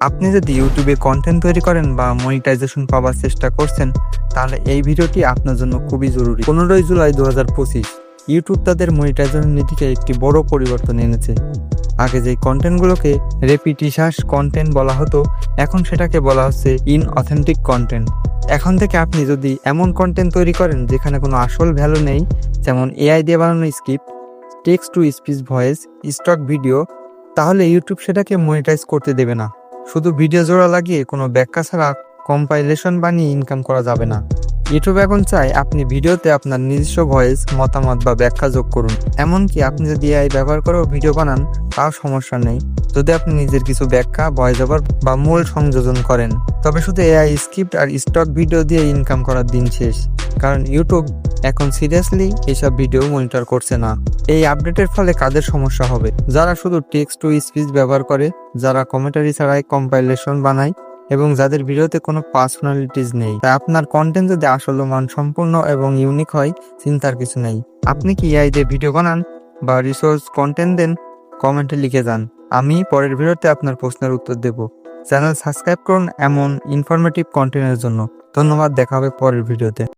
আপনি যদি ইউটিউবে কন্টেন্ট তৈরি করেন বা মনিটাইজেশন পাওয়ার চেষ্টা করছেন, তাহলে এই ভিডিওটি আপনার জন্য খুবই জরুরি। 15 জুলাই 2025 ইউটিউব তাদের মনিটাইজেশন নীতিতে একটি বড় পরিবর্তন এনেছে। আগে যেই কন্টেন্টগুলোকে রেপিটিশাস কন্টেন্ট বলা হতো, এখন সেটাকে বলা হচ্ছে ইনঅথেন্টিক কন্টেন্ট। এখন থেকে আপনি যদি এমন কন্টেন্ট তৈরি করেন যেখানে কোনো আসল ভ্যালু নেই, যেমন এআই দিয়ে বানানো script, text to speech voice, stock video, তাহলে ইউটিউব সেটাকে মনিটাইজ করতে দেবে না। শুধু ভিডিও জোড়া লাগিয়ে কোনো ব্যাখ্যা ছাড়া কম্পাইলেশন বানিয়ে ইনকাম করা যাবে না। ইউটিউব এখন চায় আপনি ভিডিওতে আপনার নিজস্ব ভয়েস, মতামত বা ব্যাখ্যা যোগ করুন। এমনকি আপনি যদি এআই ব্যবহার করেও ভিডিও বানান, তাও সমস্যা নেই, যদি আপনি নিজের কিছু ব্যাখ্যা, ভয়েস ওভার বা মূল সংযোজন করেন। তবে শুধু এআই স্ক্রিপ্ট আর স্টক ভিডিও দিয়ে ইনকাম করার দিন শেষ, কারণ ইউটিউব এখন সিরিয়াসলি এসব ভিডিও মনিটর করছে না। এই আপডেটের ফলে কাদের সমস্যা হবে? যারা শুধু টেক্সট টু স্পিচ ব্যবহার করে, যারা কমেন্টারি ছাড়াই কম্পাইলেশন বানায় এবং যাদের ভিডিওতে কোনো পার্সোনালিটিস নেই। তাই আপনার কন্টেন্ট যদি আসলে মানসম্পন্ন এবং ইউনিক হয়, চিন্তার কিছু নেই। আপনি কি এআই দিয়ে ভিডিও বানান বা রিসোর্স কন্টেন্ট দেন? কমেন্টে লিখে যান, আমি পরের ভিডিওতে আপনার প্রশ্নের উত্তর দেব। চ্যানেল সাবস্ক্রাইব করুন এমন ইনফরমেটিভ কন্টেন্টের জন্য। ধন্যবাদ, দেখা হবে পরের ভিডিওতে।